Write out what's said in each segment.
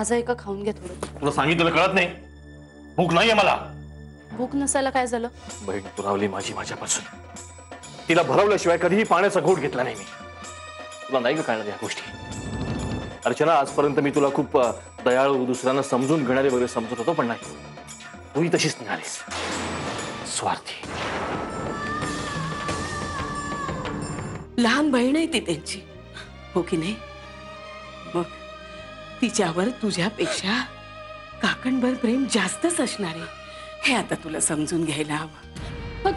माझं एका खाऊन घे थोडं. तुला सांगितलं कळत नाही? भूक नाहीये मला. भूक नसायला काय झालं? बहीण दुरावली माझी माझ्यापासून. तिला भरवल्याशिवाय कधीही पाण्याचा घोट घेतला नाही मी. तुला नाही का कळणार या गोष्टी? अर्चना, आजपर्यंत मी तुला खूप दयाळू, दुसऱ्यांना समजून घेणारे वगैरे समजत होतो, पण नाही, तूही तशीच निघालीस, स्वार्थी. लहान बहीण आहे ती त्यांची, हो की नाही? मग तिच्यावर तुझ्यापेक्षा काकणभर प्रेम जास्तच असणार आहे, हे आता तुला समजून घ्यायला हवं.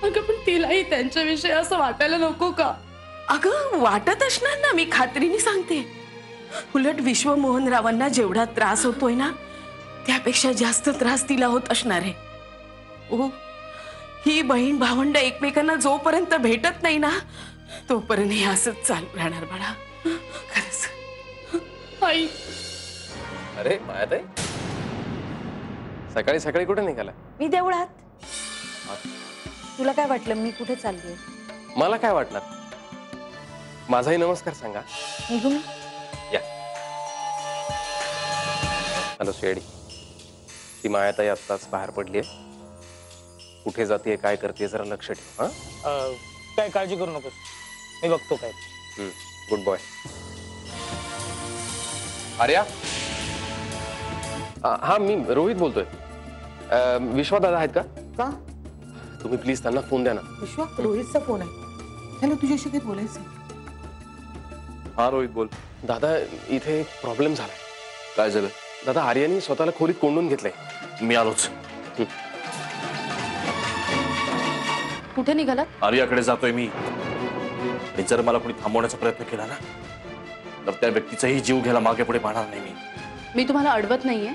अगं पण तिलाही त्यांच्याविषयी असं वाटायला नको का? अगं वाटत असणार ना, मी खात्रीने सांगते. उलट विश्वमोहनरावांना जेवढा त्रास होतोय ना, त्यापेक्षा जास्त त्रास तिला होत असणार आहे. ओ, ही बहीण भावंड एकमेकांना जोपर्यंत भेटत नाही ना, तोपर्यंत हे असंच चालू राहणार बाळा. खरंच. आई, अरे मायाताई, सकाळी सकाळी कुठे निघाला? मी देवळात. तुला काय वाटलं मी कुठे चालली? मला काय वाटणार, माझाही नमस्कार सांगा. निघू मी? या. हॅलो शेडी, ती मायाताई आत्ताच बाहेर पडलीये. कुठे जाते, काय करते, जरा लक्ष ठेव. काय काळजी करू नकोस, मी बघतो काय. Good boy. आर्या, हा मी रोहित बोलतोय. विश्वा दादा आहेत का? का? तुम्ही प्लीज त्यांना फोन द्या ना. विश्वा, रोहितचा फोन आहे. त्याला तुझ्याशी काही बोलायचं. हा रोहित बोल. दादा, इथे एक प्रॉब्लेम झालाय. काय झालं? दादा, आर्याने स्वतःला खोलीत कोंडून घेतलंय. मी आलोच. कुठे निघाला? आर्याकडे जातोय मी. जर मला कोणी थांबवण्याचा प्रयत्न केला ना, तर त्या व्यक्तीचाही जीव घ्यायला मागे पुढे पाहणार नाही मी तुम्हाला अडवत नाहीये,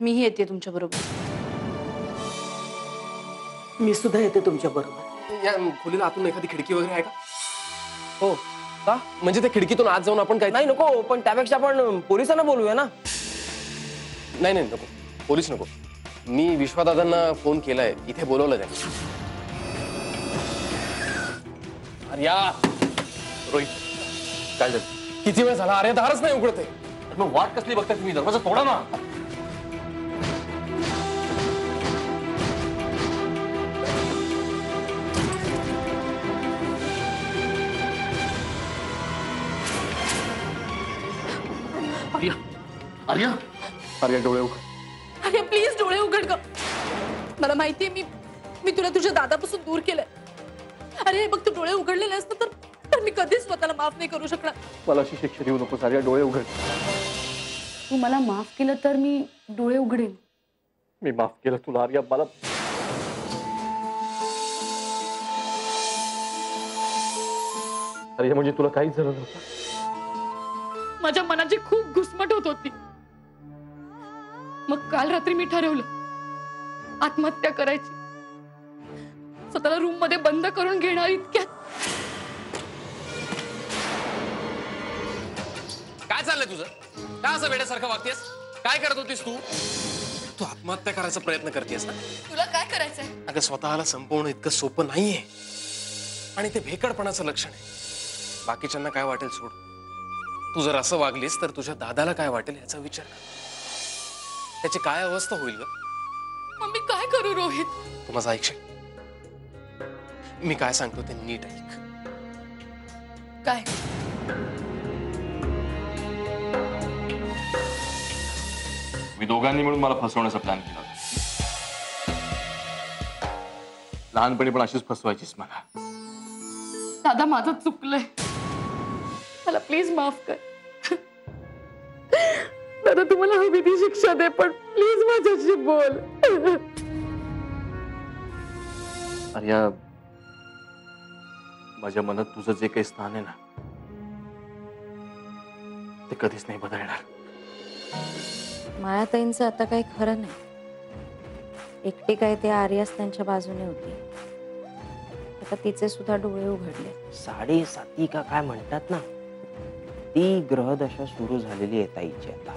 मीही येते तुमच्या बरोबर. मी सुद्धा येते तुमच्या बरोबर. या खोलीला आतून एखादी खिडकी वगैरे आहे का? हो का? म्हणजे त्या खिडकीतून आत जाऊन आपण काय? नाही नको, पण त्यापेक्षा आपण पोलिसांना बोलूया ना. नाही नाही नको, पोलीस नको. मी विश्वादादांना फोन केलाय, इथे बोलवलं त्यांनी. अरे या रोहित, काय झालं? किती वेळ झाला, अरे दारच नाही उघडत आहे. मग वाट कसली बघताय तुम्ही? दरवाजा तोडा ना. आर्या, आर्या, आर्या डोळे उघड. अरे प्लीज डोळे उघड ग. मला माहितीये मी तुला तुझ्या दादापासून दूर केलंय. अरे बघ, तू डोळे उघडले नसतं तर मी कधीच स्वतःला माफ नाही करू शकणार. मला अशी शिक्षा देऊ नकोस आर्या, डोळे उघड. तू मला माफ केलं तर मी डोळे उघडेन. मी माफ केलं तुला आर्या. मला आर्या, म्हणजे तुला काहीच झालं नव्हतं? माझ्या मनाची खूप घुसमट होत होती. मग काल रात्री मी ठरवलं आत्महत्या करायची. स्वतःला रूम मध्ये बंद करून घेणार इतक्यात. काय चाललंय तुझं? काय असं वेड्यासारखं वागतेस? काय करत होतीस तू? तू आत्महत्या करायचा प्रयत्न करतेस ना? तुला काय करायचंय? अगं, स्वतःला संपवणं इतकं सोपं नाहीये, आणि ते भेकडपणाचं लक्षण आहे. बाकीच्यांना काय वाटेल सोड. तू जर असं वागलीस तर तुझ्या दादाला काय वाटेल याचा विचार कर. त्याची काय अवस्था होईल ग? मग मी काय करू रोहित? तू माझं ऐकशील? मी काय सांगतो ते नीट ऐक. काय? मी दोघांनी मिळून मला फसवण्याचा प्लॅन केला. लहानपणी पण अशीच फसवायचीस मला. दादा, माझं चुकलंय. मला प्लीज माफ कर. दादा, तुम्हाला हवी ती शिक्षा दे, पण प्लीज माझ्याशी बोल. आर्या, माझ्या मनात तुझं जे काही स्थान आहे ना, ते कधीच नाही बदलणार. मायाताईंचं आता काही खरं नाही. एकटे काय ते आर्यास त्यांच्या बाजूने होती. आता तिचे सुद्धा डोळे उघडले. 7.5 का काय म्हणतात ना, ती ग्रहदशा सुरू झालेली आहे ताईची आता.